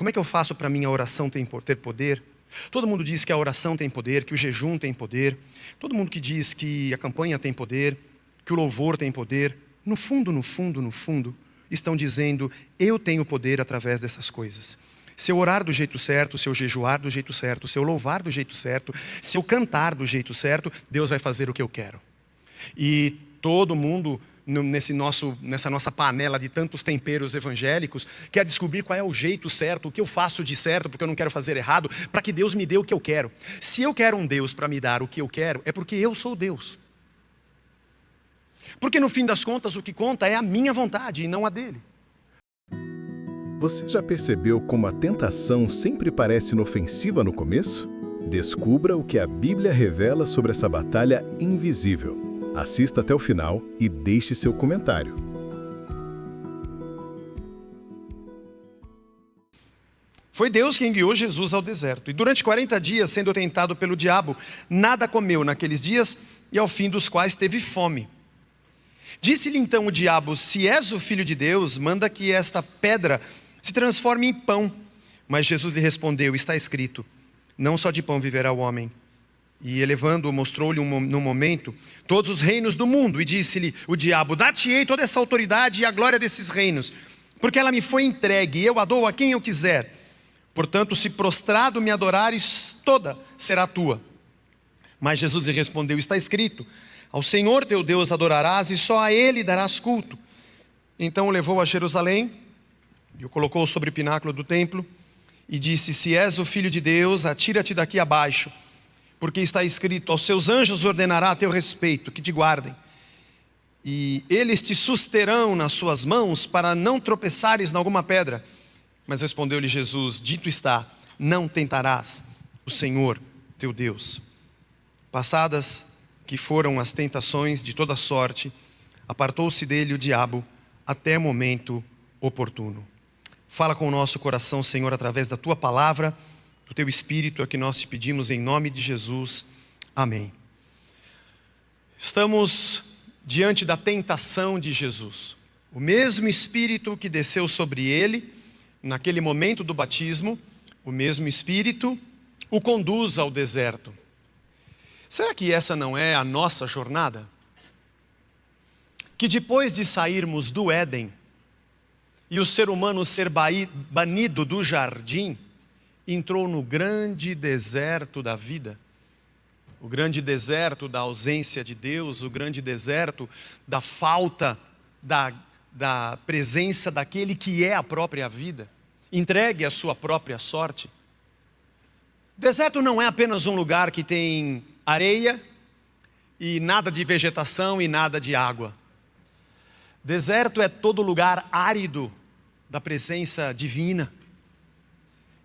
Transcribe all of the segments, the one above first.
Como é que eu faço para minha oração ter poder? Todo mundo diz que a oração tem poder, que o jejum tem poder. Todo mundo que diz que a campanha tem poder, que o louvor tem poder. No fundo, estão dizendo: eu tenho poder através dessas coisas. Se eu orar do jeito certo, se eu jejuar do jeito certo, se eu louvar do jeito certo, se eu cantar do jeito certo, Deus vai fazer o que eu quero. E todo mundo, nessa nossa panela de tantos temperos evangélicos, quer descobrir qual é o jeito certo, o que eu faço de certo, porque eu não quero fazer errado, para que Deus me dê o que eu quero. Se eu quero um Deus para me dar o que eu quero, é porque eu sou Deus. Porque no fim das contas, o que conta é a minha vontade e não a dele. Você já percebeu como a tentação sempre parece inofensiva no começo? Descubra o que a Bíblia revela sobre essa batalha invisível. Assista até o final e deixe seu comentário. Foi Deus quem guiou Jesus ao deserto. E durante 40 dias, sendo tentado pelo diabo, nada comeu naqueles dias e ao fim dos quais teve fome. Disse-lhe então o diabo: se és o filho de Deus, manda que esta pedra se transforme em pão. Mas Jesus lhe respondeu: está escrito, não só de pão viverá o homem. E elevando-o, mostrou-lhe num momento todos os reinos do mundo. E disse-lhe o diabo: dar-te-ei toda essa autoridade e a glória desses reinos, porque ela me foi entregue, e eu a dou a quem eu quiser. Portanto, se prostrado me adorares, toda será tua. Mas Jesus lhe respondeu: está escrito, ao Senhor teu Deus adorarás, e só a Ele darás culto. Então o levou a Jerusalém, e o colocou sobre o pináculo do templo, e disse: se és o Filho de Deus, atira-te daqui abaixo, porque está escrito, aos seus anjos ordenará a teu respeito, que te guardem. E eles te susterão nas suas mãos, para não tropeçares em alguma pedra. Mas respondeu-lhe Jesus: dito está, não tentarás o Senhor teu Deus. Passadas que foram as tentações de toda sorte, apartou-se dele o diabo até momento oportuno. Fala com o nosso coração, Senhor, através da Tua palavra, do Teu Espírito, é o que nós te pedimos em nome de Jesus. Amém. Estamos diante da tentação de Jesus. O mesmo Espírito que desceu sobre ele, naquele momento do batismo, o mesmo Espírito o conduz ao deserto. Será que essa não é a nossa jornada? Que depois de sairmos do Éden, e o ser humano ser banido do jardim, entrou no grande deserto da vida, o grande deserto da ausência de Deus, o grande deserto da falta da presença daquele que é a própria vida, entregue à sua própria sorte. Deserto não é apenas um lugar que tem areia e nada de vegetação e nada de água. Deserto é todo lugar árido da presença divina.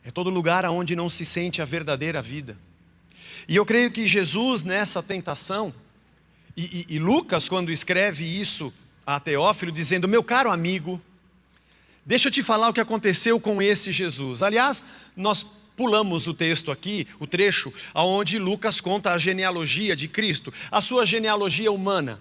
É todo lugar onde não se sente a verdadeira vida. E eu creio que Jesus nessa tentação, e Lucas quando escreve isso a Teófilo, dizendo: meu caro amigo, deixa eu te falar o que aconteceu com esse Jesus. Aliás, nós pulamos o texto aqui, o trecho, onde Lucas conta a genealogia de Cristo, a sua genealogia humana.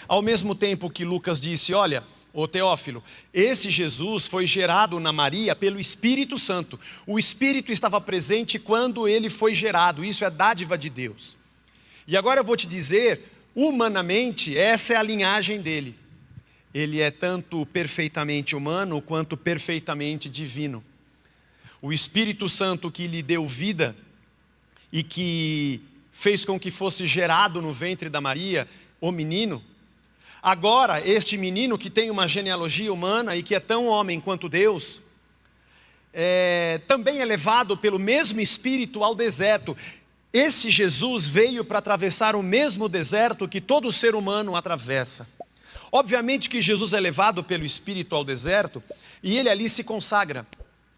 Ao mesmo tempo que Lucas disse: olha, ô Teófilo, esse Jesus foi gerado na Maria pelo Espírito Santo. O Espírito estava presente quando ele foi gerado, isso é dádiva de Deus. E agora eu vou te dizer, humanamente, essa é a linhagem dele. Ele é tanto perfeitamente humano quanto perfeitamente divino. O Espírito Santo que lhe deu vida e que fez com que fosse gerado no ventre da Maria, o menino. Agora, este menino que tem uma genealogia humana e que é tão homem quanto Deus, também é levado pelo mesmo Espírito ao deserto. Esse Jesus veio para atravessar o mesmo deserto que todo ser humano atravessa. Obviamente que Jesus é levado pelo Espírito ao deserto e ele ali se consagra.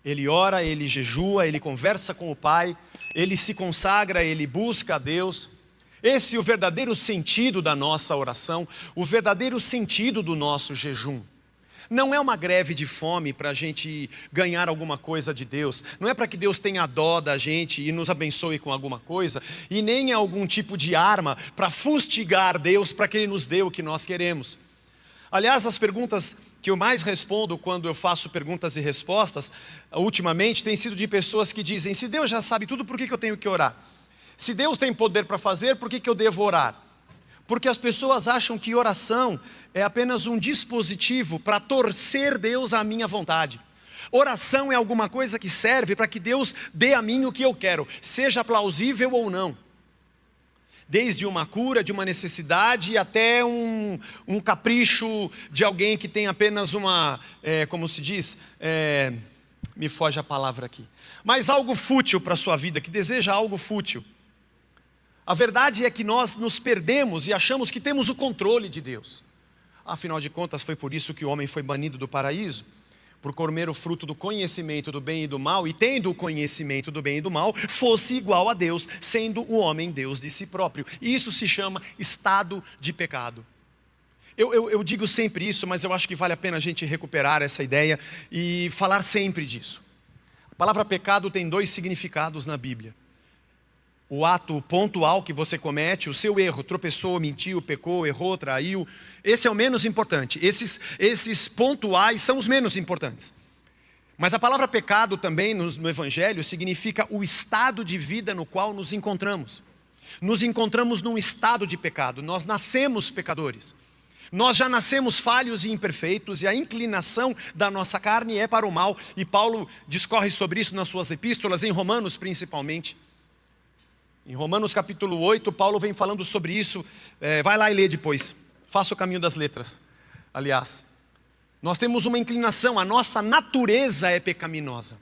Ele ora, ele jejua, ele conversa com o Pai, ele se consagra, ele busca a Deus. Esse é o verdadeiro sentido da nossa oração, o verdadeiro sentido do nosso jejum. Não é uma greve de fome para a gente ganhar alguma coisa de Deus. Não é para que Deus tenha dó da gente e nos abençoe com alguma coisa. E nem é algum tipo de arma para fustigar Deus para que Ele nos dê o que nós queremos. Aliás, as perguntas que eu mais respondo quando eu faço perguntas e respostas, ultimamente, tem sido de pessoas que dizem: se Deus já sabe tudo, por que eu tenho que orar? Se Deus tem poder para fazer, por que eu devo orar? Porque as pessoas acham que oração é apenas um dispositivo para torcer Deus à minha vontade. Oração é alguma coisa que serve para que Deus dê a mim o que eu quero, seja plausível ou não. Desde uma cura, de uma necessidade, até um capricho de alguém que tem apenas uma, como se diz, me foge a palavra aqui, mas algo fútil para a sua vida, que deseja algo fútil. A verdade é que nós nos perdemos e achamos que temos o controle de Deus. Afinal de contas, foi por isso que o homem foi banido do paraíso, por comer o fruto do conhecimento do bem e do mal, e tendo o conhecimento do bem e do mal, fosse igual a Deus, sendo o homem Deus de si próprio. E isso se chama estado de pecado. Eu digo sempre isso, mas eu acho que vale a pena a gente recuperar essa ideia e falar sempre disso. A palavra pecado tem 2 significados na Bíblia. O ato pontual que você comete, o seu erro, tropeçou, mentiu, pecou, errou, traiu, esse é o menos importante. Esses pontuais são os menos importantes. Mas a palavra pecado também no Evangelho significa o estado de vida no qual nos encontramos. Nos encontramos num estado de pecado, nós nascemos pecadores. Nós já nascemos falhos e imperfeitos, e a inclinação da nossa carne é para o mal. E Paulo discorre sobre isso nas suas epístolas, em Romanos principalmente. Em Romanos capítulo 8, Paulo vem falando sobre isso. Vai lá e lê depois. Faça o caminho das letras. Aliás, nós temos uma inclinação, a nossa natureza é pecaminosa.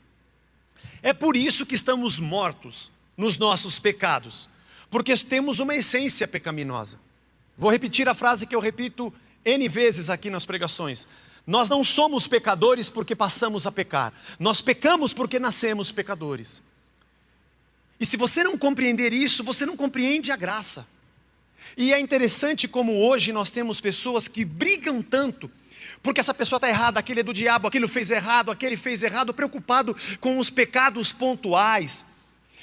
É por isso que estamos mortos nos nossos pecados, porque temos uma essência pecaminosa. Vou repetir a frase que eu repito N vezes aqui nas pregações. Nós não somos pecadores porque passamos a pecar. Nós pecamos porque nascemos pecadores. E se você não compreender isso, você não compreende a graça. E é interessante como hoje nós temos pessoas que brigam tanto, porque essa pessoa está errada, aquele é do diabo, aquele fez errado, aquele fez errado, preocupado com os pecados pontuais.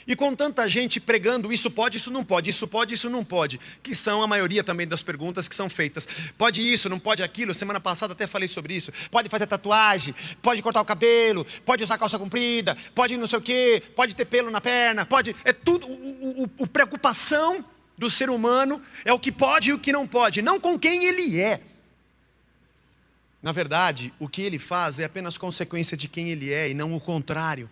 E com tanta gente pregando, isso pode, isso não pode, isso pode, isso não pode, que são a maioria também das perguntas que são feitas. Pode isso, não pode aquilo, semana passada até falei sobre isso. Pode fazer tatuagem, pode cortar o cabelo, pode usar calça comprida, pode não sei o quê, pode ter pelo na perna, pode... É tudo, a preocupação do ser humano é o que pode e o que não pode, não com quem ele é. Na verdade, o que ele faz é apenas consequência de quem ele é e não o contrário.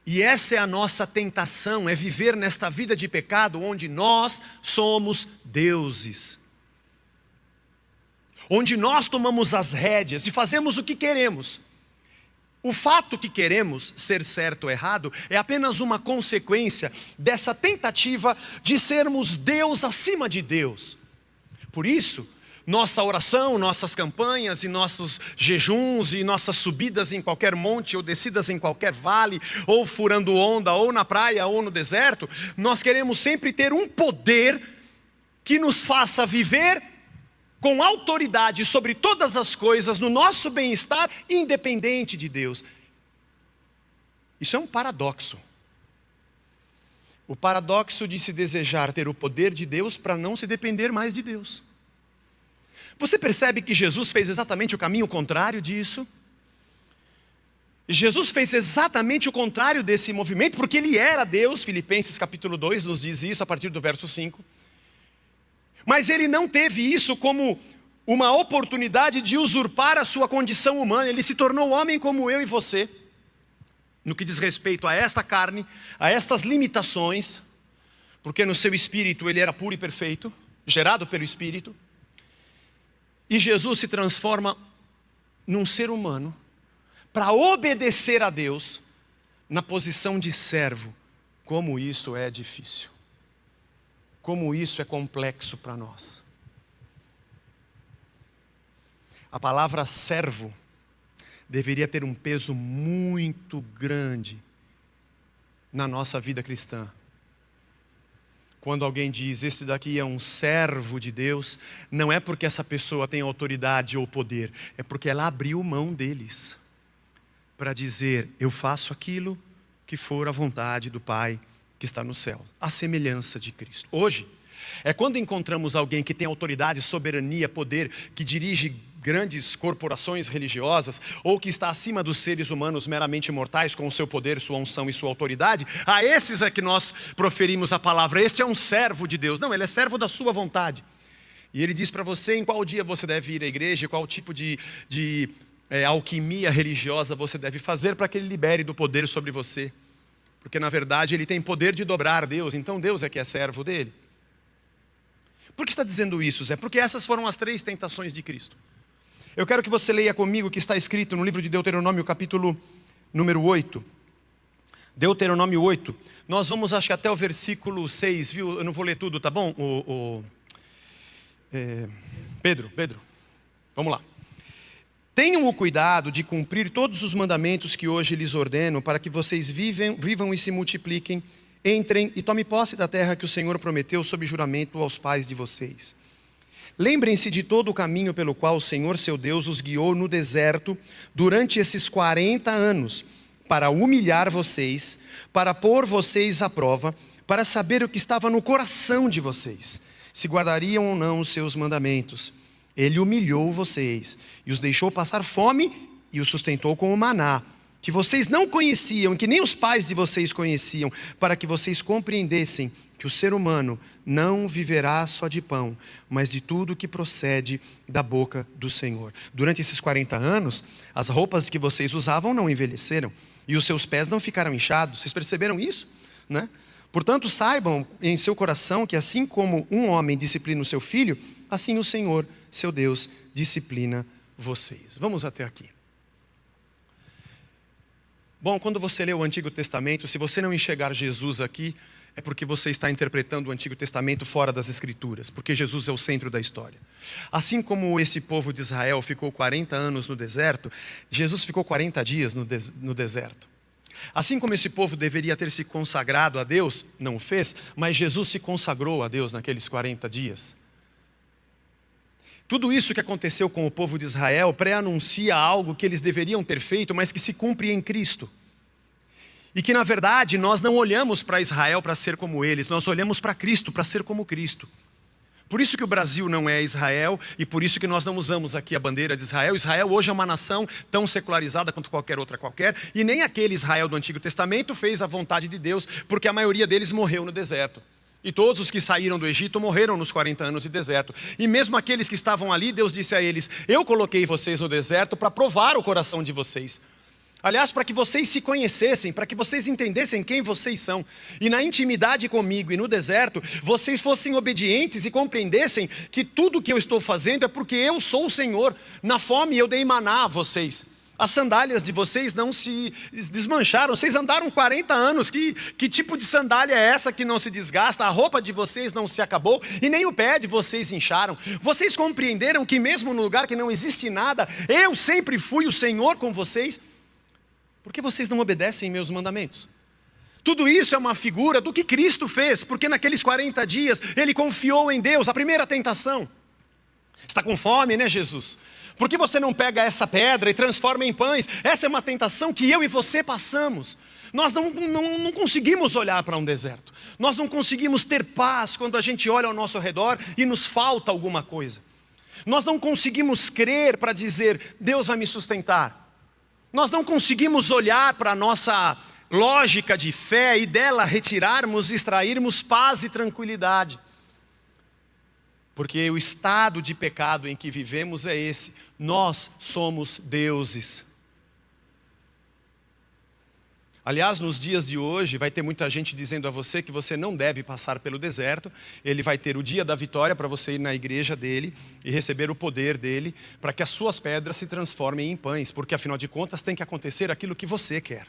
E essa é a nossa tentação, é viver nesta vida de pecado onde nós somos deuses. Onde nós tomamos as rédeas e fazemos o que queremos. O fato que queremos ser certo ou errado é apenas uma consequência dessa tentativa de sermos Deus acima de Deus. Por isso, nossa oração, nossas campanhas e nossos jejuns e nossas subidas em qualquer monte ou descidas em qualquer vale, ou furando onda, ou na praia, ou no deserto, nós queremos sempre ter um poder que nos faça viver com autoridade sobre todas as coisas, no nosso bem-estar, independente de Deus. Isso é um paradoxo. O paradoxo de se desejar ter o poder de Deus para não se depender mais de Deus. Você percebe que Jesus fez exatamente o caminho contrário disso? Jesus fez exatamente o contrário desse movimento, porque Ele era Deus. Filipenses capítulo 2 nos diz isso a partir do verso 5. Mas Ele não teve isso como uma oportunidade de usurpar a sua condição humana. Ele se tornou homem como eu e você. No que diz respeito a esta carne, a estas limitações, porque no seu espírito Ele era puro e perfeito, gerado pelo Espírito. E Jesus se transforma num ser humano para obedecer a Deus na posição de servo. Como isso é difícil. Como isso é complexo para nós. A palavra servo deveria ter um peso muito grande na nossa vida cristã. Quando alguém diz, este daqui é um servo de Deus, não é porque essa pessoa tem autoridade ou poder, é porque ela abriu mão deles, para dizer, eu faço aquilo que for a vontade do Pai que está no céu, a semelhança de Cristo. Hoje, É quando encontramos alguém que tem autoridade, soberania, poder, que dirige grandes corporações religiosas, ou que está acima dos seres humanos meramente mortais, com o seu poder, sua unção e sua autoridade, a esses é que nós proferimos a palavra. Este é um servo de Deus. Não, ele é servo da sua vontade. E ele diz para você em qual dia você deve ir à igreja, qual tipo de alquimia religiosa você deve fazer para que ele libere do poder sobre você. Porque na verdade ele tem poder de dobrar Deus, então Deus é que é servo dele. Por que está dizendo isso, Zé? Porque essas foram as 3 tentações de Cristo. Eu quero que você leia comigo o que está escrito no livro de Deuteronômio, capítulo número 8. Deuteronômio 8. Nós vamos, acho que até o versículo 6, viu? Eu não vou ler tudo, tá bom? Pedro, vamos lá. Tenham o cuidado de cumprir todos os mandamentos que hoje lhes ordeno, para que vocês vivam e se multipliquem, entrem e tomem posse da terra que o Senhor prometeu sob juramento aos pais de vocês. Lembrem-se de todo o caminho pelo qual o Senhor seu Deus os guiou no deserto durante esses 40 anos, para humilhar vocês, para pôr vocês à prova, para saber o que estava no coração de vocês, se guardariam ou não os seus mandamentos. Ele humilhou vocês e os deixou passar fome e os sustentou com o maná, que vocês não conheciam, que nem os pais de vocês conheciam, para que vocês compreendessem que o ser humano não viverá só de pão, mas de tudo que procede da boca do Senhor. Durante esses 40 anos, as roupas que vocês usavam não envelheceram, e os seus pés não ficaram inchados. Vocês perceberam isso? Né? Portanto, saibam em seu coração que assim como um homem disciplina o seu filho, assim o Senhor, seu Deus, disciplina vocês. Vamos até aqui. Bom, quando você lê o Antigo Testamento, se você não enxergar Jesus aqui, é porque você está interpretando o Antigo Testamento fora das Escrituras, porque Jesus é o centro da história. Assim como esse povo de Israel ficou 40 anos no deserto, Jesus ficou 40 dias no deserto. Assim como esse povo deveria ter se consagrado a Deus, não o fez, mas Jesus se consagrou a Deus naqueles 40 dias. Tudo isso que aconteceu com o povo de Israel pré-anuncia algo que eles deveriam ter feito, mas que se cumpre em Cristo. E que na verdade nós não olhamos para Israel para ser como eles, nós olhamos para Cristo para ser como Cristo. Por isso que o Brasil não é Israel e por isso que nós não usamos aqui a bandeira de Israel. Israel hoje é uma nação tão secularizada quanto qualquer outra e nem aquele Israel do Antigo Testamento fez a vontade de Deus, porque a maioria deles morreu no deserto. E todos os que saíram do Egito morreram nos 40 anos de deserto. E mesmo aqueles que estavam ali, Deus disse a eles: eu coloquei vocês no deserto para provar o coração de vocês. Aliás, para que vocês se conhecessem, para que vocês entendessem quem vocês são. E na intimidade comigo e no deserto, vocês fossem obedientes e compreendessem que tudo que eu estou fazendo é porque eu sou o Senhor. Na fome eu dei maná a vocês. As sandálias de vocês não se desmancharam. Vocês andaram 40 anos. Que tipo de sandália é essa que não se desgasta? A roupa de vocês não se acabou e nem o pé de vocês incharam. Vocês compreenderam que mesmo no lugar que não existe nada, eu sempre fui o Senhor com vocês? Por que vocês não obedecem meus mandamentos? Tudo isso é uma figura do que Cristo fez, porque naqueles 40 dias Ele confiou em Deus. A primeira tentação: está com fome, né, Jesus? Por que você não pega essa pedra e transforma em pães? Essa é uma tentação que eu e você passamos. Nós não conseguimos olhar para um deserto. Nós não conseguimos ter paz quando a gente olha ao nosso redor e nos falta alguma coisa. Nós não conseguimos crer para dizer: Deus vai me sustentar. Nós não conseguimos olhar para a nossa lógica de fé e dela retirarmos, extrairmos paz e tranquilidade. Porque o estado de pecado em que vivemos é esse: nós somos deuses. Aliás, nos dias de hoje, vai ter muita gente dizendo a você que você não deve passar pelo deserto. Ele vai ter o dia da vitória para você ir na igreja dele e receber o poder dele, para que as suas pedras se transformem em pães, porque afinal de contas tem que acontecer aquilo que você quer.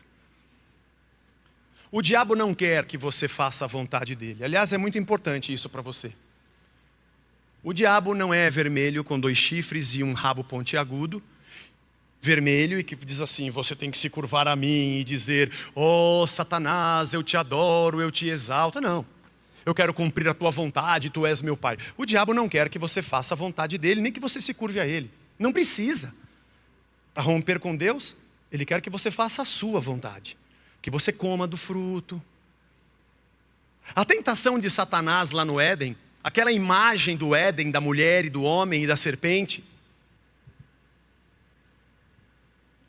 O diabo não quer que você faça a vontade dele. Aliás, é muito importante isso para você. O diabo não é vermelho com 2 chifres e um rabo pontiagudo, vermelho, e que diz assim: você tem que se curvar a mim e dizer: oh Satanás, eu te adoro, eu te exalto. Não, eu quero cumprir a tua vontade, tu és meu pai. O diabo não quer que você faça a vontade dele, nem que você se curve a ele. Não precisa. Para romper com Deus, ele quer que você faça a sua vontade, que você coma do fruto. A tentação de Satanás lá no Éden, aquela imagem do Éden, da mulher e do homem e da serpente,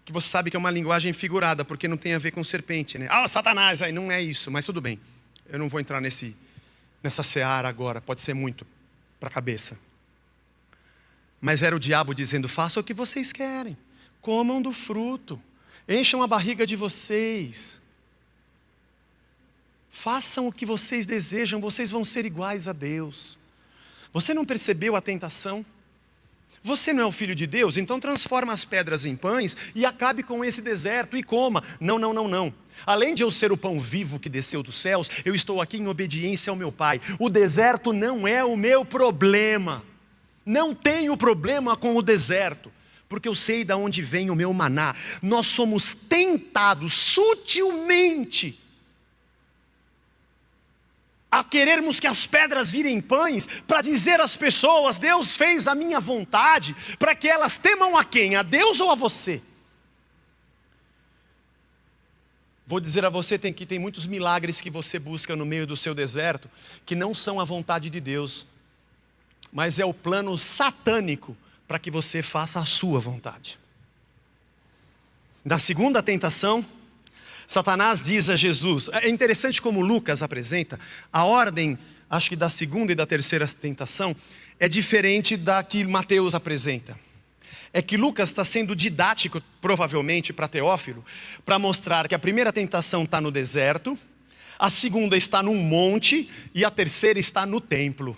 que você sabe que é uma linguagem figurada, porque não tem a ver com serpente, né? Satanás, aí não é isso, mas tudo bem. Eu não vou entrar nessa seara agora, pode ser muito para a cabeça. Mas era o diabo dizendo: façam o que vocês querem, comam do fruto, encham a barriga de vocês, façam o que vocês desejam, vocês vão ser iguais a Deus. Você não percebeu a tentação? Você não é o filho de Deus? Então transforma as pedras em pães e acabe com esse deserto e coma. Não. Além de eu ser o pão vivo que desceu dos céus, eu estou aqui em obediência ao meu Pai. O deserto não é o meu problema. Não tenho problema com o deserto, porque eu sei de onde vem o meu maná. Nós somos tentados sutilmente a querermos que as pedras virem pães, para dizer às pessoas: Deus fez a minha vontade, para que elas temam a quem? A Deus ou a você? Vou dizer a você que tem muitos milagres que você busca no meio do seu deserto, que não são a vontade de Deus, mas é o plano satânico para que você faça a sua vontade. Na segunda tentação, Satanás diz a Jesus, é interessante como Lucas apresenta, a ordem, acho que da segunda e da terceira tentação, é diferente da que Mateus apresenta. É que Lucas está sendo didático, provavelmente, para Teófilo, para mostrar que a primeira tentação está no deserto, a segunda está num monte e a terceira está no templo.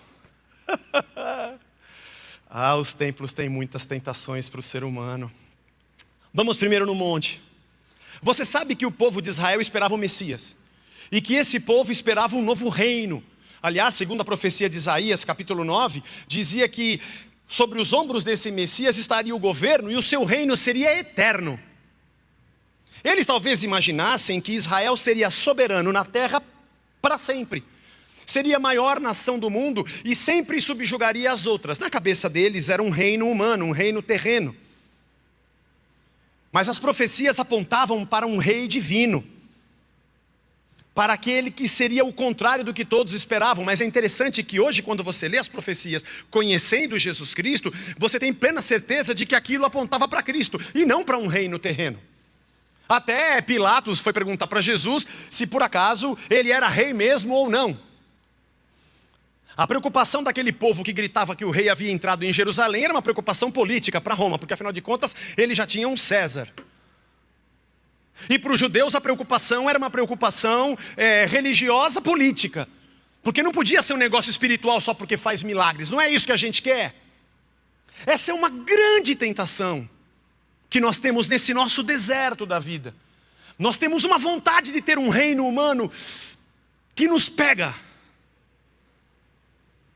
Os templos têm muitas tentações para o ser humano. Vamos primeiro no monte. Você sabe que o povo de Israel esperava o Messias, e que esse povo esperava um novo reino. Aliás, segundo a profecia de Isaías, capítulo 9, dizia que sobre os ombros desse Messias estaria o governo e o seu reino seria eterno. Eles talvez imaginassem que Israel seria soberano na terra para sempre. Seria a maior nação do mundo e sempre subjugaria as outras. Na cabeça deles era um reino humano, um reino terreno. Mas as profecias apontavam para um rei divino, para aquele que seria o contrário do que todos esperavam. Mas é interessante que hoje, quando você lê as profecias, conhecendo Jesus Cristo, você tem plena certeza de que aquilo apontava para Cristo, e não para um reino terreno. Até Pilatos foi perguntar para Jesus se por acaso ele era rei mesmo ou não. A preocupação daquele povo que gritava que o rei havia entrado em Jerusalém era uma preocupação política para Roma, porque afinal de contas ele já tinha um César. E para os judeus a preocupação era uma preocupação religiosa política, porque não podia ser um negócio espiritual só porque faz milagres. Não é isso que a gente quer. Essa é uma grande tentação que nós temos nesse nosso deserto da vida. Nós temos uma vontade de ter um reino humano que nos pega,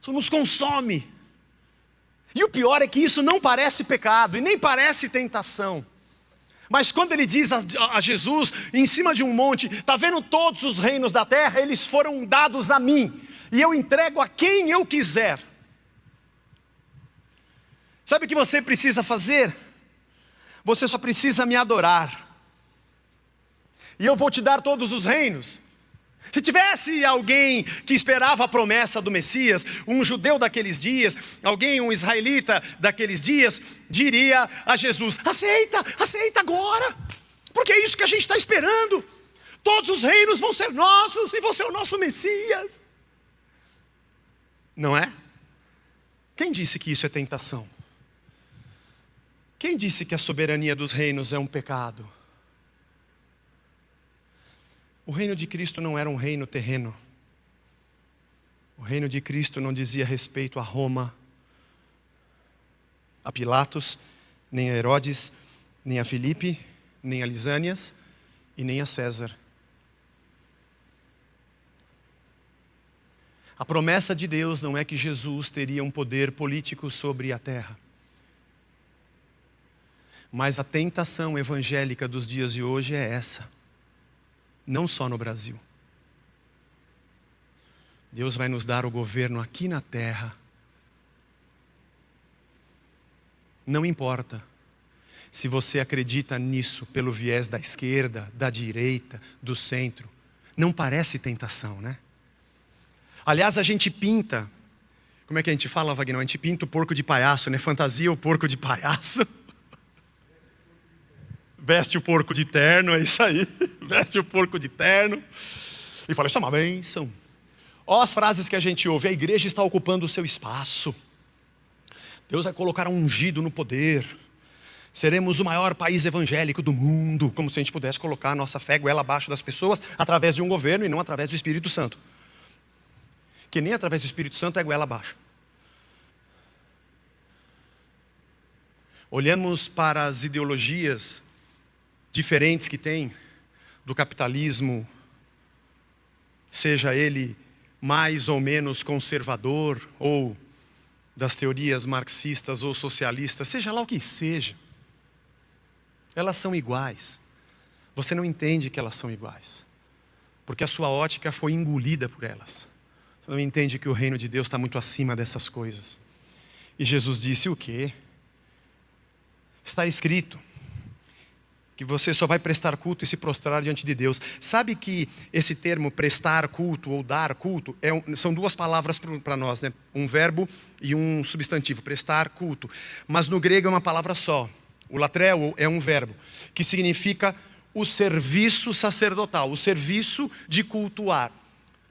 isso nos consome. E o pior é que isso não parece pecado e nem parece tentação. Mas quando ele diz a Jesus, em cima de um monte: está vendo todos os reinos da terra, eles foram dados a mim, e eu entrego a quem eu quiser. Sabe o que você precisa fazer? Você só precisa me adorar, e eu vou te dar todos os reinos. Se tivesse alguém que esperava a promessa do Messias, um judeu daqueles dias, um israelita daqueles dias, diria a Jesus: aceita agora, porque é isso que a gente está esperando. Todos os reinos vão ser nossos e você é o nosso Messias. Não é? Quem disse que isso é tentação? Quem disse que a soberania dos reinos é um pecado? O reino de Cristo não era um reino terreno. O reino de Cristo não dizia respeito a Roma, a Pilatos, nem a Herodes, nem a Filipe, nem a Lisânias e nem a César. A promessa de Deus não é que Jesus teria um poder político sobre a terra. Mas a tentação evangélica dos dias de hoje é essa. Não só no Brasil. Deus vai nos dar o governo aqui na terra. Não importa se você acredita nisso pelo viés da esquerda, da direita, do centro. Não parece tentação, né? Aliás, a gente pinta Como é que a gente fala, Wagner? A gente pinta o porco de palhaço, né? Fantasia o porco de palhaço. Veste o porco de terno, é isso aí. Veste o porco de terno. E fala, isso é uma bênção. Ó as frases que a gente ouve, a igreja está ocupando o seu espaço. Deus vai colocar um ungido no poder. Seremos o maior país evangélico do mundo. Como se a gente pudesse colocar a nossa fé goela abaixo das pessoas através de um governo e não através do Espírito Santo. Que nem através do Espírito Santo é goela abaixo. Olhamos para as ideologias diferentes que tem do capitalismo, seja ele mais ou menos conservador, ou das teorias marxistas ou socialistas, seja lá o que seja. Elas são iguais. Você não entende que elas são iguais, porque a sua ótica foi engolida por elas. Você não entende que o reino de Deus está muito acima dessas coisas. E Jesus disse o quê? Está escrito que você só vai prestar culto e se prostrar diante de Deus. Sabe que esse termo prestar culto ou dar culto são duas palavras para nós, né? Um verbo e um substantivo, prestar culto. Mas no grego é uma palavra só. O latreu é um verbo que significa o serviço sacerdotal, o serviço de cultuar.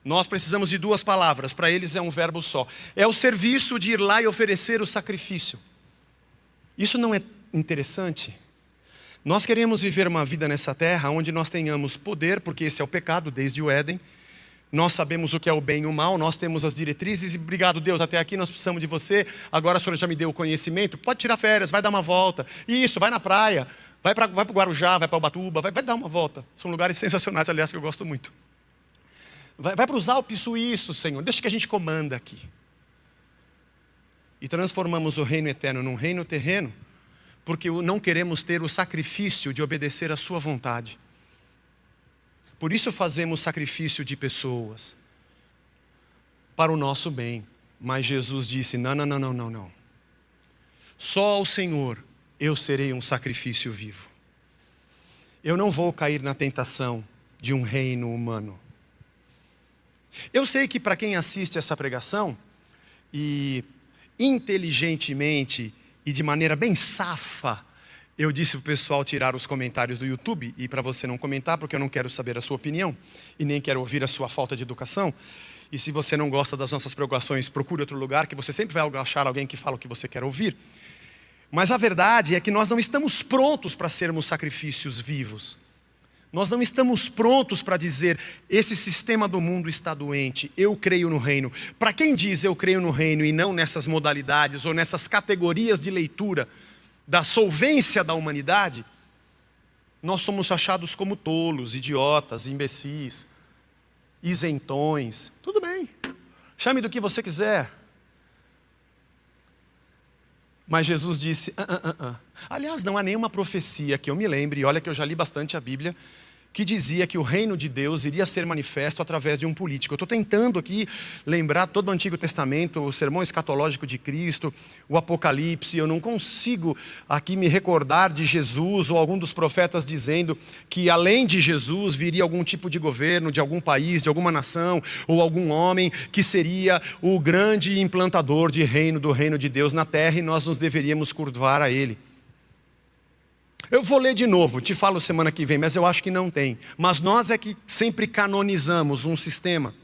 Nós precisamos de duas palavras, para eles é um verbo só. É o serviço de ir lá e oferecer o sacrifício. Isso não é interessante? Nós queremos viver uma vida nessa terra onde nós tenhamos poder, porque esse é o pecado desde o Éden. Nós sabemos o que é o bem e o mal, nós temos as diretrizes e obrigado Deus, até aqui nós precisamos de você. Agora a senhora já me deu o conhecimento, pode tirar férias, vai dar uma volta. Isso, vai na praia, vai para o Guarujá, vai para Ubatuba, vai dar uma volta. São lugares sensacionais, aliás, que eu gosto muito. Vai para os Alpes suíços, Senhor, deixa que a gente comanda aqui. E transformamos o reino eterno num reino terreno, porque não queremos ter o sacrifício de obedecer à sua vontade. Por isso fazemos sacrifício de pessoas, para o nosso bem. Mas Jesus disse, não. Só ao Senhor eu serei um sacrifício vivo. Eu não vou cair na tentação de um reino humano. Eu sei que para quem assiste essa pregação, e inteligentemente e de maneira bem safa, eu disse para o pessoal tirar os comentários do YouTube, e para você não comentar, porque eu não quero saber a sua opinião, e nem quero ouvir a sua falta de educação. E se você não gosta das nossas pregações, procure outro lugar, que você sempre vai achar alguém que fala o que você quer ouvir. Mas a verdade é que nós não estamos prontos para sermos sacrifícios vivos. Nós não estamos prontos para dizer, esse sistema do mundo está doente, eu creio no reino. Para quem diz eu creio no reino e não nessas modalidades ou nessas categorias de leitura da solvência da humanidade, nós somos achados como tolos, idiotas, imbecis, isentões. Tudo bem, chame do que você quiser. Mas Jesus disse, Aliás, não há nenhuma profecia que eu me lembre, e olha que eu já li bastante a Bíblia, que dizia que o reino de Deus iria ser manifesto através de um político. Eu estou tentando aqui lembrar todo o Antigo Testamento, o sermão escatológico de Cristo, o Apocalipse. Eu não consigo aqui me recordar de Jesus ou algum dos profetas dizendo que além de Jesus viria algum tipo de governo de algum país, de alguma nação, ou algum homem que seria o grande implantador de reino do reino de Deus na terra, e nós nos deveríamos curvar a ele. Eu vou ler de novo, te falo semana que vem, mas eu acho que não tem. Mas nós é que sempre canonizamos um sistema.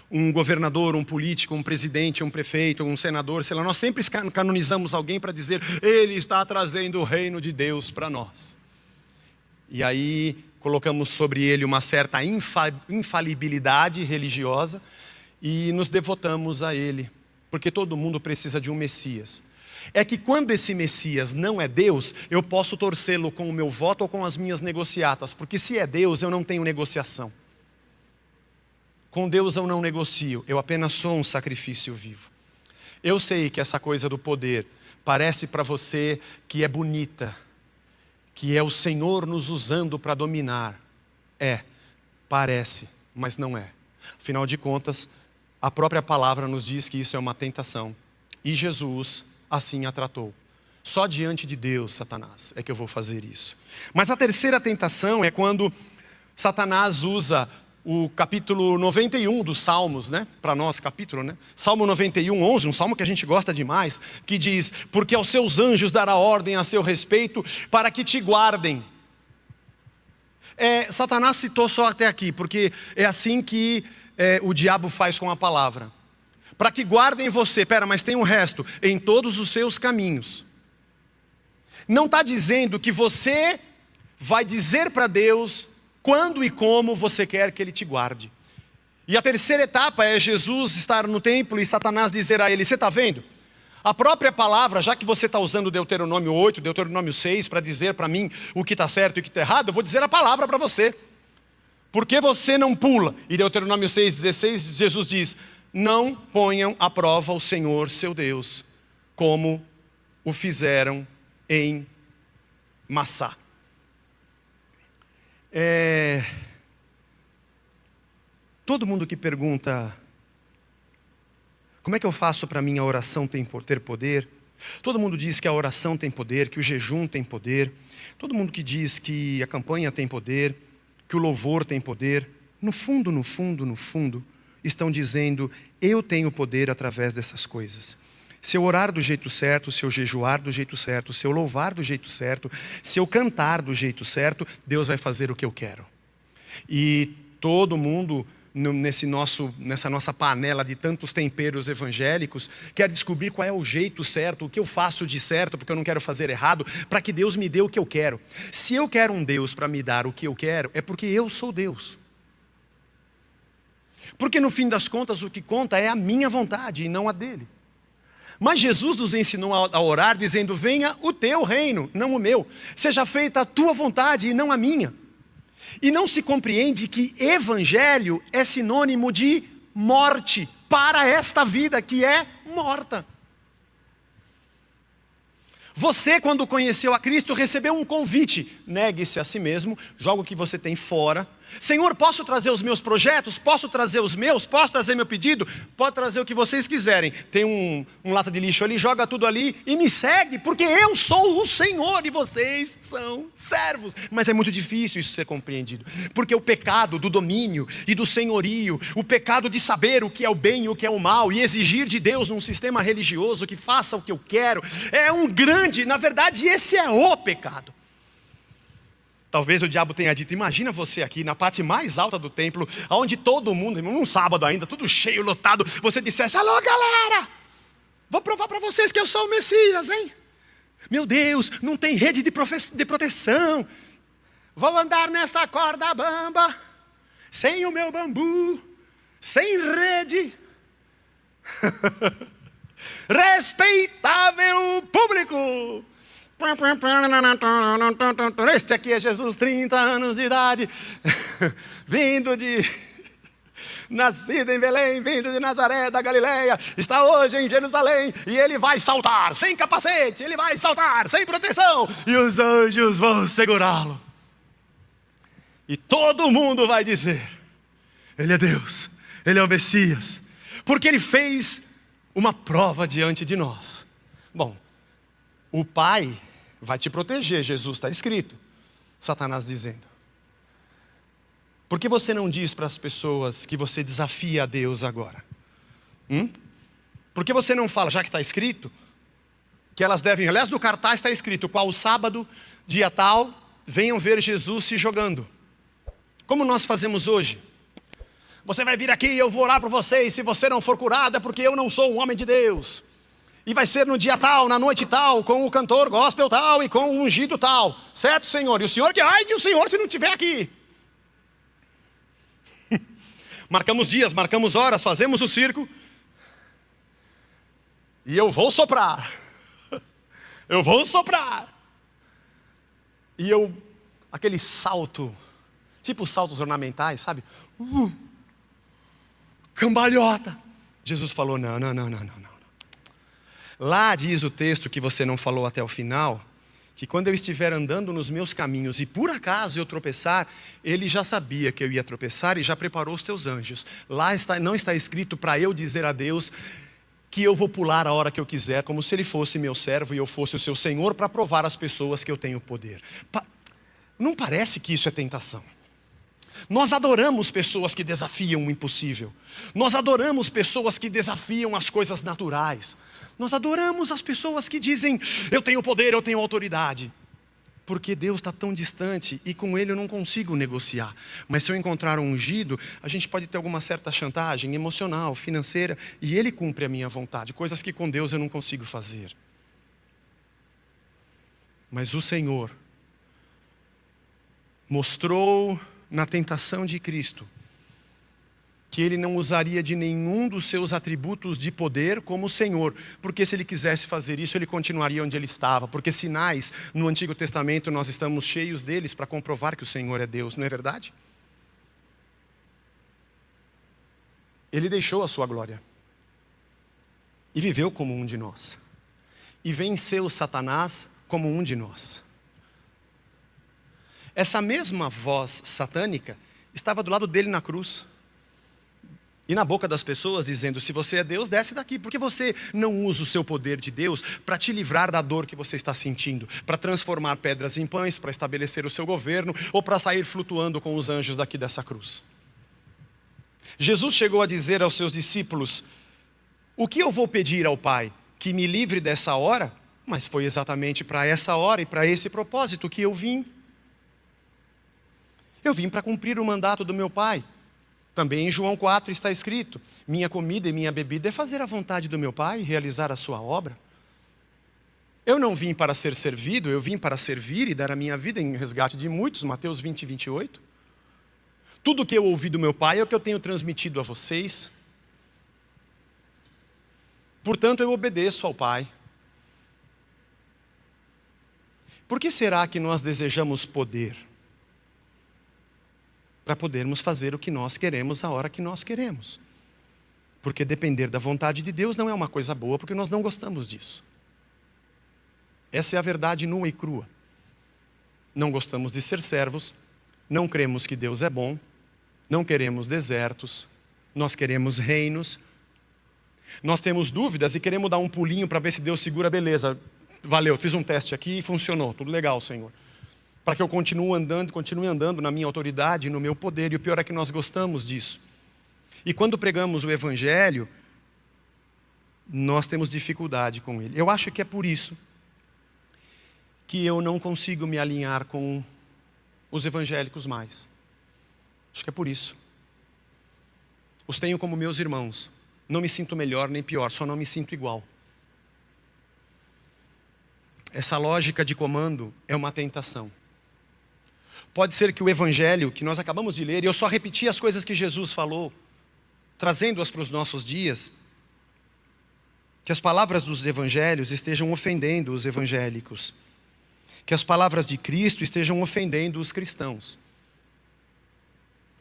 Um governador, um político, um presidente, um prefeito, um senador, sei lá. Nós sempre canonizamos alguém para dizer, ele está trazendo o reino de Deus para nós. E aí colocamos sobre ele uma certa infalibilidade religiosa e nos devotamos a ele. Porque todo mundo precisa de um Messias. É que quando esse Messias não é Deus, eu posso torcê-lo com o meu voto ou com as minhas negociatas, porque se é Deus, eu não tenho negociação. Com Deus eu não negocio, eu apenas sou um sacrifício vivo. Eu sei que essa coisa do poder parece para você que é bonita, que é o Senhor nos usando para dominar. Parece, mas não é. Afinal de contas, a própria palavra nos diz que isso é uma tentação. E Jesus assim a tratou. Só diante de Deus, Satanás, é que eu vou fazer isso. Mas a terceira tentação é quando Satanás usa o capítulo 91 dos Salmos, né? Para nós, capítulo, né? Salmo 91, 11, um salmo que a gente gosta demais, que diz: porque aos seus anjos dará ordem a seu respeito, para que te guardem. Satanás citou só até aqui, porque é assim que o diabo faz com a palavra. Para que guardem você, mas tem um resto, em todos os seus caminhos. Não está dizendo que você vai dizer para Deus quando e como você quer que Ele te guarde. E a terceira etapa é Jesus estar no templo e Satanás dizer a ele: você está vendo? A própria palavra, já que você está usando Deuteronômio 8, Deuteronômio 6 para dizer para mim o que está certo e o que está errado, eu vou dizer a palavra para você. Por que você não pula? E Deuteronômio 6,16, Jesus diz: não ponham à prova o Senhor seu Deus, como o fizeram em Massá. Todo mundo que pergunta: como é que eu faço para minha oração ter poder? Todo mundo diz que a oração tem poder, que o jejum tem poder. Todo mundo que diz que a campanha tem poder, que o louvor tem poder. No fundo, estão dizendo: eu tenho poder através dessas coisas. Se eu orar do jeito certo, se eu jejuar do jeito certo, se eu louvar do jeito certo, se eu cantar do jeito certo, Deus vai fazer o que eu quero. E todo mundo nessa nossa panela de tantos temperos evangélicos quer descobrir qual é o jeito certo, o que eu faço de certo, porque eu não quero fazer errado, para que Deus me dê o que eu quero. Se eu quero um Deus para me dar o que eu quero, é porque eu sou Deus. Porque no fim das contas o que conta é a minha vontade e não a dele. Mas Jesus nos ensinou a orar dizendo: venha o teu reino, não o meu. Seja feita a tua vontade e não a minha. E não se compreende que evangelho é sinônimo de morte para esta vida que é morta. Você, quando conheceu a Cristo, recebeu um convite: negue-se a si mesmo, joga o que você tem fora. Senhor, posso trazer os meus projetos? Posso trazer os meus? Posso trazer meu pedido? Pode trazer o que vocês quiserem. Tem um lata de lixo ali, joga tudo ali e me segue, porque eu sou o Senhor e vocês são servos. Mas é muito difícil isso ser compreendido, porque o pecado do domínio e do senhorio, o pecado de saber o que é o bem e o que é o mal, e exigir de Deus num sistema religioso que faça o que eu quero, é um grande, na verdade esse é o pecado. Talvez o diabo tenha dito: imagina você aqui na parte mais alta do templo, onde todo mundo, num sábado ainda, tudo cheio, lotado, você dissesse: alô galera, vou provar para vocês que eu sou o Messias, hein? Meu Deus, não tem rede de proteção, vou andar nesta corda bamba, sem o meu bambu, sem rede, respeitável público. Este aqui é Jesus, 30 anos de idade, nascido em Belém, vindo de Nazaré da Galileia, está hoje em Jerusalém, e ele vai saltar sem capacete, ele vai saltar sem proteção, e os anjos vão segurá-lo. E todo mundo vai dizer: ele é Deus, ele é o Messias, porque ele fez uma prova diante de nós. Bom, o Pai vai te proteger, Jesus está escrito. Satanás dizendo: por que você não diz para as pessoas que você desafia a Deus agora? Por que você não fala, já que está escrito, que elas devem, aliás no cartaz está escrito: qual sábado, dia tal, venham ver Jesus se jogando. Como nós fazemos hoje? Você vai vir aqui e eu vou orar por você, e se você não for curado é porque eu não sou um homem de Deus. E vai ser no dia tal, na noite tal, com o cantor gospel tal e com o ungido tal. Certo, Senhor? E o Senhor que, ai de o Senhor se não estiver aqui. Marcamos dias, marcamos horas, fazemos o circo. E eu vou soprar. Eu vou soprar. E aquele salto, tipo saltos ornamentais, sabe? Cambalhota. Jesus falou: não. Lá diz o texto que você não falou até o final, que quando eu estiver andando nos meus caminhos e por acaso eu tropeçar, ele já sabia que eu ia tropeçar e já preparou os teus anjos. Lá não está escrito para eu dizer a Deus que eu vou pular a hora que eu quiser, como se ele fosse meu servo e eu fosse o seu Senhor, para provar às pessoas que eu tenho poder. Não parece que isso é tentação? Nós adoramos pessoas que desafiam o impossível. Nós adoramos pessoas que desafiam as coisas naturais. Nós adoramos as pessoas que dizem, eu tenho poder, eu tenho autoridade. Porque Deus está tão distante e com Ele eu não consigo negociar. Mas se eu encontrar um ungido, a gente pode ter alguma certa chantagem emocional, financeira, e Ele cumpre a minha vontade, coisas que com Deus eu não consigo fazer. Mas o Senhor mostrou na tentação de Cristo que Ele não usaria de nenhum dos seus atributos de poder como Senhor, porque se Ele quisesse fazer isso, Ele continuaria onde Ele estava, porque sinais no Antigo Testamento nós estamos cheios deles para comprovar que o Senhor é Deus, não é verdade? Ele deixou a sua glória e viveu como um de nós, e venceu Satanás como um de nós. Essa mesma voz satânica estava do lado dele na cruz e na boca das pessoas dizendo, se você é Deus, desce daqui. Por que você não usa o seu poder de Deus para te livrar da dor que você está sentindo, para transformar pedras em pães, para estabelecer o seu governo, ou para sair flutuando com os anjos daqui dessa cruz? Jesus chegou a dizer aos seus discípulos, o que eu vou pedir ao Pai? Que me livre dessa hora? Mas foi exatamente para essa hora e para esse propósito que eu vim. Eu vim para cumprir o mandato do meu Pai. Também em João 4 está escrito, minha comida e minha bebida é fazer a vontade do meu Pai e realizar a sua obra. Eu não vim para ser servido, eu vim para servir e dar a minha vida em resgate de muitos, Mateus 20, 28. Tudo o que eu ouvi do meu Pai é o que eu tenho transmitido a vocês. Portanto, eu obedeço ao Pai. Por que será que nós desejamos poder? Para podermos fazer o que nós queremos a hora que nós queremos. Porque depender da vontade de Deus não é uma coisa boa, porque nós não gostamos disso. Essa é a verdade nua e crua. Não gostamos de ser servos, não cremos que Deus é bom, não queremos desertos, nós queremos reinos. Nós temos dúvidas e queremos dar um pulinho para ver se Deus segura, beleza, valeu, fiz um teste aqui e funcionou, tudo legal, Senhor. Para que eu continue andando na minha autoridade, no meu poder, e o pior é que nós gostamos disso. E quando pregamos o Evangelho, nós temos dificuldade com ele. Eu acho que é por isso que eu não consigo me alinhar com os evangélicos mais. Acho que é por isso. Os tenho como meus irmãos. Não me sinto melhor nem pior, só não me sinto igual. Essa lógica de comando é uma tentação. Pode ser que o Evangelho que nós acabamos de ler, e eu só repeti as coisas que Jesus falou, trazendo-as para os nossos dias, que as palavras dos Evangelhos estejam ofendendo os evangélicos, que as palavras de Cristo estejam ofendendo os cristãos,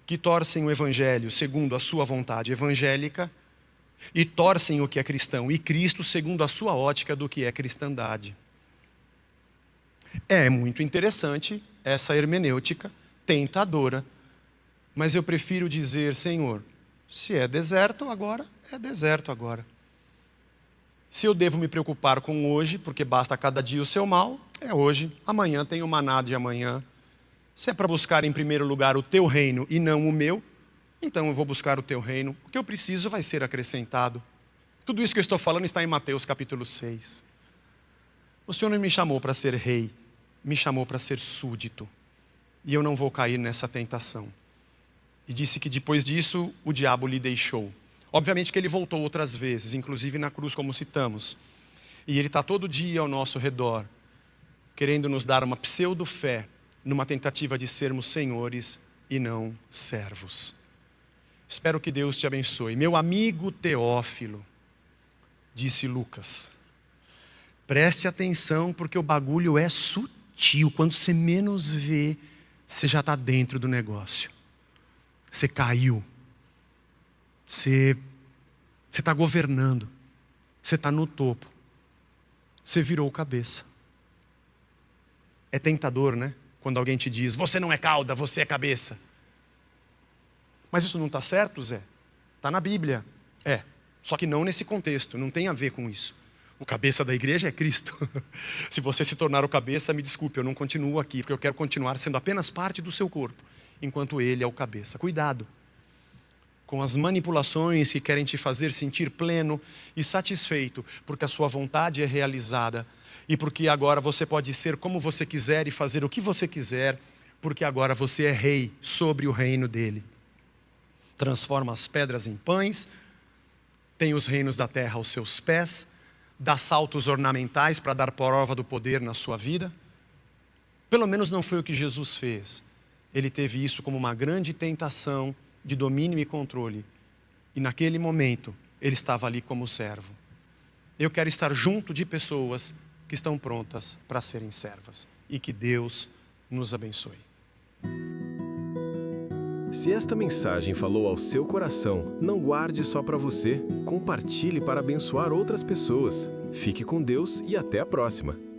que torcem o Evangelho segundo a sua vontade evangélica, e torcem o que é cristão, e Cristo segundo a sua ótica do que é cristandade. É muito interessante essa hermenêutica tentadora, mas eu prefiro dizer, Senhor, se é deserto agora, é deserto agora. Se eu devo me preocupar com hoje, porque basta cada dia o seu mal, é hoje, amanhã tem o maná de amanhã. Se é para buscar em primeiro lugar o teu reino e não o meu, então eu vou buscar o teu reino, o que eu preciso vai ser acrescentado. Tudo isso que eu estou falando está em Mateus capítulo 6. O Senhor não me chamou para ser rei, me chamou para ser súdito. E eu não vou cair nessa tentação. E disse que depois disso o diabo lhe deixou. Obviamente que ele voltou outras vezes, inclusive na cruz, como citamos. E ele está todo dia ao nosso redor, querendo nos dar uma pseudo-fé, numa tentativa de sermos senhores e não servos. Espero que Deus te abençoe. Meu amigo Teófilo, disse Lucas, preste atenção porque o bagulho é sutil. Quando você menos vê, você já está dentro do negócio. Você caiu. Você está governando. Você está no topo. Você virou cabeça. É tentador, né? Quando alguém te diz, você não é cauda, você é cabeça. Mas isso não está certo, Zé? Está na Bíblia. É, só que não nesse contexto, não tem a ver com isso. O cabeça da igreja é Cristo. Se você se tornar o cabeça, me desculpe, eu não continuo aqui, porque eu quero continuar sendo apenas parte do seu corpo. enquanto ele é o cabeça. Cuidado com as manipulações que querem te fazer sentir pleno e satisfeito, porque a sua vontade é realizada e porque agora você pode ser como você quiser e fazer o que você quiser, porque agora você é rei sobre o reino dele. Transforma as pedras em pães, tem os reinos da terra aos seus pés, dá saltos ornamentais para dar prova do poder na sua vida. Pelo menos não foi o que Jesus fez. Ele teve isso como uma grande tentação de domínio e controle. E naquele momento, ele estava ali como servo. Eu quero estar junto de pessoas que estão prontas para serem servas. E que Deus nos abençoe. Se esta mensagem falou ao seu coração, não guarde só para você. Compartilhe para abençoar outras pessoas. Fique com Deus e até a próxima.